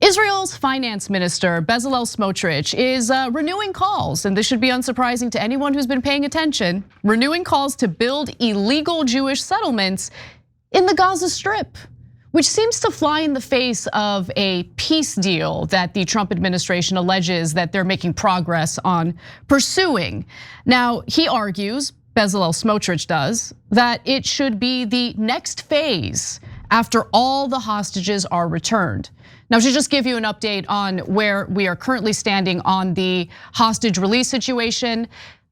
Israel's finance minister, Bezalel Smotrich, is renewing calls, and this should be unsurprising to anyone who's been paying attention, renewing calls to build illegal Jewish settlements in the Gaza Strip, which seems to fly in the face of a peace deal that the Trump administration alleges that they're making progress on pursuing. Now, he argues, Bezalel Smotrich does, that it should be the next phase after all the hostages are returned. Now, to just give you an update on where we are currently standing on the hostage release situation,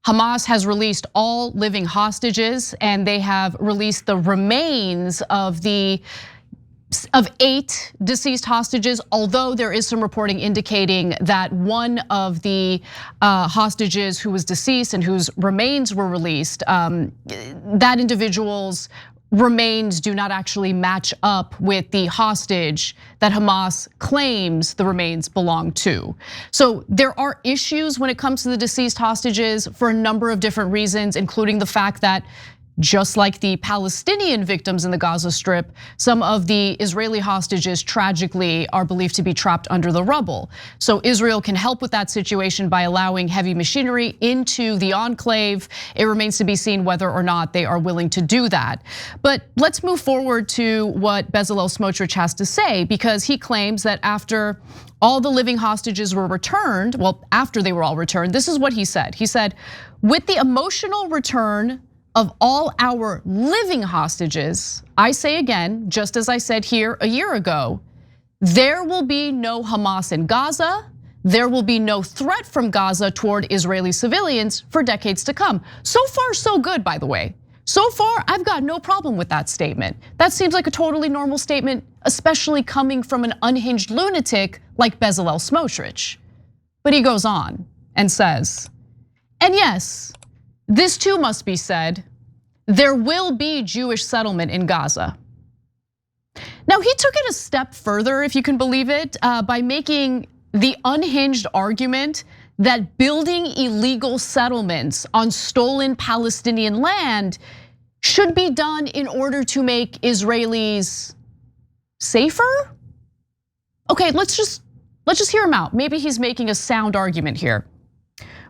Hamas has released all living hostages, and they have released the remains of 8 deceased hostages, although there is some reporting indicating that one of the hostages who was deceased and whose remains were released, that individual's remains do not actually match up with the hostage that Hamas claims the remains belong to. So there are issues when it comes to the deceased hostages for a number of different reasons, including the fact that just like the Palestinian victims in the Gaza Strip, some of the Israeli hostages tragically are believed to be trapped under the rubble. So Israel can help with that situation by allowing heavy machinery into the enclave. It remains to be seen whether or not they are willing to do that. But let's move forward to what Bezalel Smotrich has to say, because he claims that after all the living hostages were returned, well, after they were all returned, this is what he said. He said, with the emotional return of all our living hostages, I say again, just as I said here a year ago, there will be no Hamas in Gaza. There will be no threat from Gaza toward Israeli civilians for decades to come. So far, so good, by the way. So far, I've got no problem with that statement. That seems like a totally normal statement, especially coming from an unhinged lunatic like Bezalel Smotrich. But he goes on and says, and yes, this too must be said, there will be Jewish settlement in Gaza. Now, he took it a step further, if you can believe it, by making the unhinged argument that building illegal settlements on stolen Palestinian land should be done in order to make Israelis safer. Okay, let's just hear him out. Maybe he's making a sound argument here.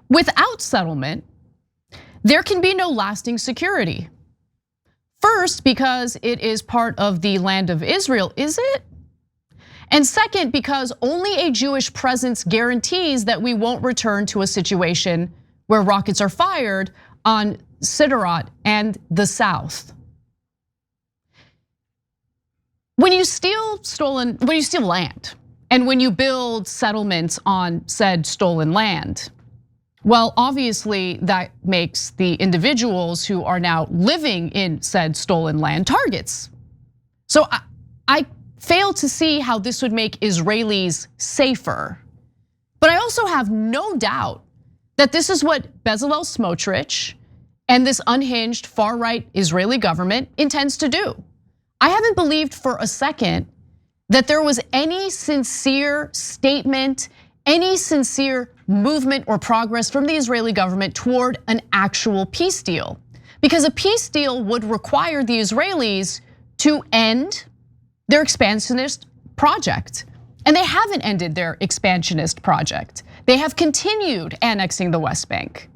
Without settlement, there can be no lasting security. First, because it is part of the land of Israel, is it? And second, because only a Jewish presence guarantees that we won't return to a situation where rockets are fired on Sderot and the south. When you steal land, and when you build settlements on said stolen land, well, obviously that makes the individuals who are now living in said stolen land targets. So I fail to see how this would make Israelis safer. But I also have no doubt that this is what Bezalel Smotrich and this unhinged far-right Israeli government intends to do. I haven't believed for a second that there was any sincere statement, any sincere movement or progress from the Israeli government toward an actual peace deal. Because a peace deal would require the Israelis to end their expansionist project. And they haven't ended their expansionist project. They have continued annexing the West Bank.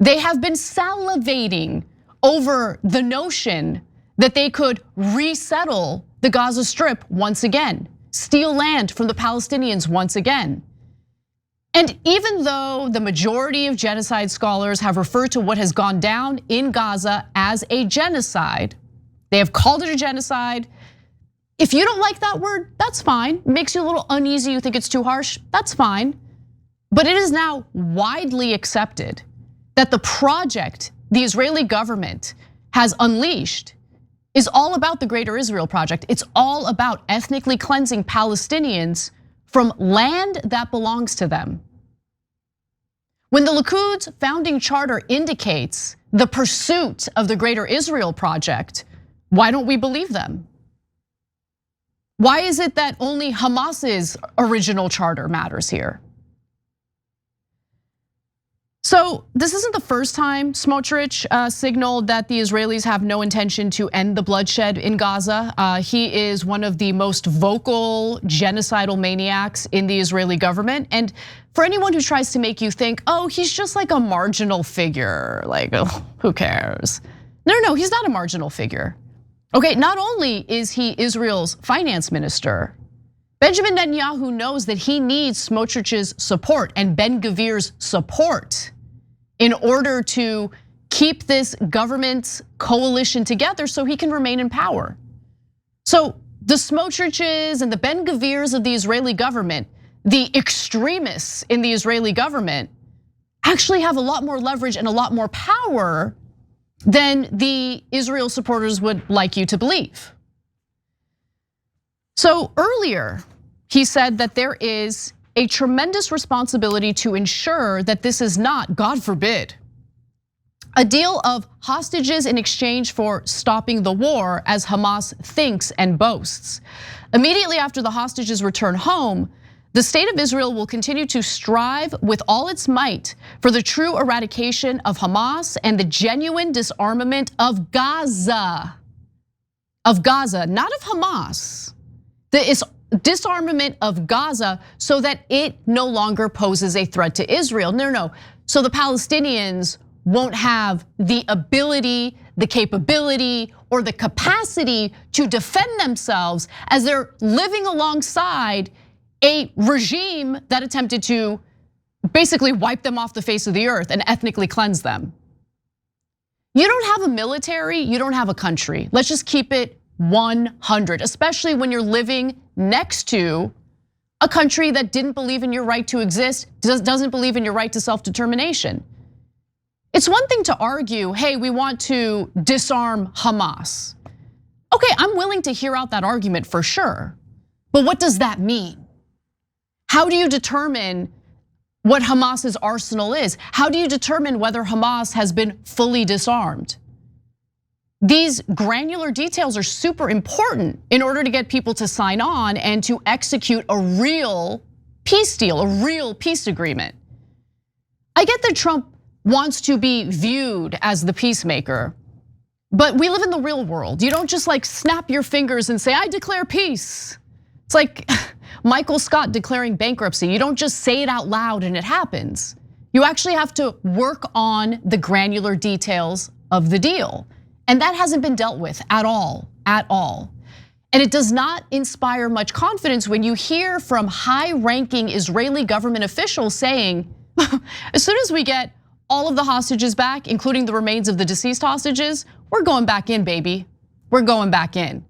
They have been salivating over the notion that they could resettle the Gaza Strip once again, steal land from the Palestinians once again. And even though the majority of genocide scholars have referred to what has gone down in Gaza as a genocide, they have called it a genocide. If you don't like that word, that's fine. It makes you a little uneasy, you think it's too harsh, that's fine. But it is now widely accepted that the project the Israeli government has unleashed is all about the Greater Israel Project. It's all about ethnically cleansing Palestinians from land that belongs to them. When the Likud's founding charter indicates the pursuit of the Greater Israel Project, why don't we believe them? Why is it that only Hamas's original charter matters here? So this isn't the first time Smotrich signaled that the Israelis have no intention to end the bloodshed in Gaza. He is one of the most vocal genocidal maniacs in the Israeli government. And for anyone who tries to make you think, oh, he's just like a marginal figure, like, oh, who cares? No, he's not a marginal figure. Okay, not only is he Israel's finance minister, Benjamin Netanyahu knows that he needs Smotrich's support and Ben-Gvir's support in order to keep this government coalition together so he can remain in power. So the Smotriches and the Ben-Gvirs of the Israeli government, the extremists in the Israeli government, actually have a lot more leverage and a lot more power than the Israel supporters would like you to believe. So earlier, he said that there is a tremendous responsibility to ensure that this is not, God forbid, a deal of hostages in exchange for stopping the war, as Hamas thinks and boasts. Immediately after the hostages return home, the state of Israel will continue to strive with all its might for the true eradication of Hamas and the genuine disarmament of Gaza. Of Gaza, not of Hamas. The disarmament of Gaza so that it no longer poses a threat to Israel. No. So the Palestinians won't have the ability, the capability, or the capacity to defend themselves as they're living alongside a regime that attempted to basically wipe them off the face of the earth and ethnically cleanse them. You don't have a military, you don't have a country. Let's just keep it 100, especially when you're living next to a country that didn't believe in your right to exist, doesn't believe in your right to self-determination. It's one thing to argue, hey, we want to disarm Hamas. Okay, I'm willing to hear out that argument for sure, but what does that mean? How do you determine what Hamas's arsenal is? How do you determine whether Hamas has been fully disarmed? These granular details are super important in order to get people to sign on and to execute a real peace deal, a real peace agreement. I get that Trump wants to be viewed as the peacemaker, but we live in the real world. You don't just like snap your fingers and say, I declare peace. It's like Michael Scott declaring bankruptcy. You don't just say it out loud and it happens. You actually have to work on the granular details of the deal. And that hasn't been dealt with at all. And it does not inspire much confidence when you hear from high-ranking Israeli government officials saying, as soon as we get all of the hostages back, including the remains of the deceased hostages, we're going back in, baby. We're going back in.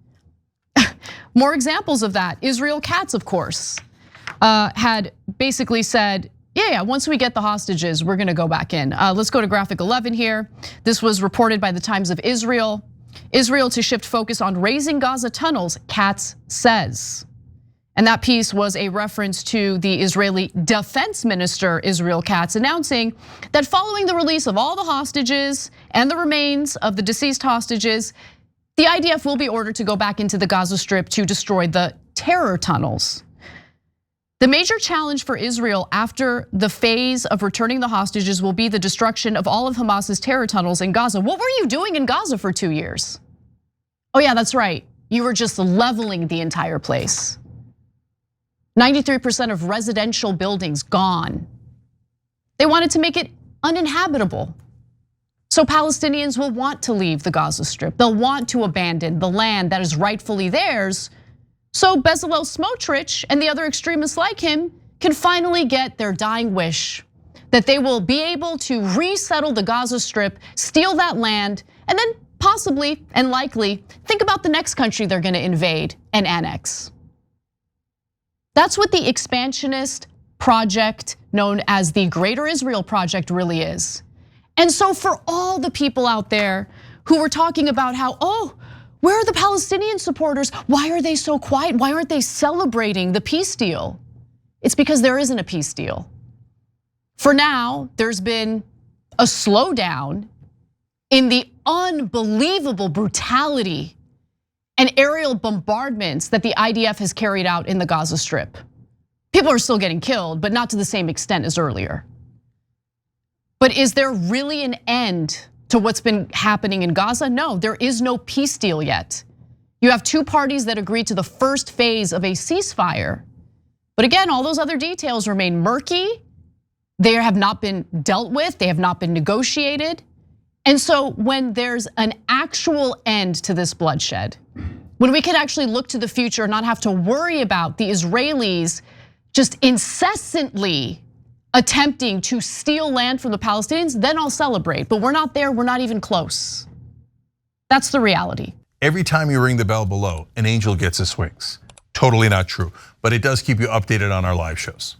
More examples of that. Israel Katz, of course, had basically said, yeah, once we get the hostages, we're gonna go back in. Let's go to graphic 11 here. This was reported by the Times of Israel. Israel to shift focus on raising Gaza tunnels, Katz says. And that piece was a reference to the Israeli defense minister, Israel Katz, announcing that following the release of all the hostages and the remains of the deceased hostages, the IDF will be ordered to go back into the Gaza Strip to destroy the terror tunnels. The major challenge for Israel after the phase of returning the hostages will be the destruction of all of Hamas's terror tunnels in Gaza. What were you doing in Gaza for 2 years? Oh yeah, that's right. You were just leveling the entire place. 93% of residential buildings gone. They wanted to make it uninhabitable. So Palestinians will want to leave the Gaza Strip. They'll want to abandon the land that is rightfully theirs. So Bezalel Smotrich and the other extremists like him can finally get their dying wish that they will be able to resettle the Gaza Strip, steal that land, and then possibly and likely think about the next country they're gonna invade and annex. That's what the expansionist project known as the Greater Israel Project really is. And so for all the people out there who were talking about how, where are the Palestinian supporters? Why are they so quiet? Why aren't they celebrating the peace deal? It's because there isn't a peace deal. For now, there's been a slowdown in the unbelievable brutality and aerial bombardments that the IDF has carried out in the Gaza Strip. People are still getting killed, but not to the same extent as earlier. But is there really an end to what's been happening in Gaza? No, there is no peace deal yet. You have two parties that agreed to the first phase of a ceasefire. But again, all those other details remain murky. They have not been dealt with, they have not been negotiated. And so when there's an actual end to this bloodshed, when we can actually look to the future and not have to worry about the Israelis just incessantly attempting to steal land from the Palestinians, then I'll celebrate. But we're not there, we're not even close. That's the reality. Every time you ring the bell below, an angel gets his wings. Totally not true, but it does keep you updated on our live shows.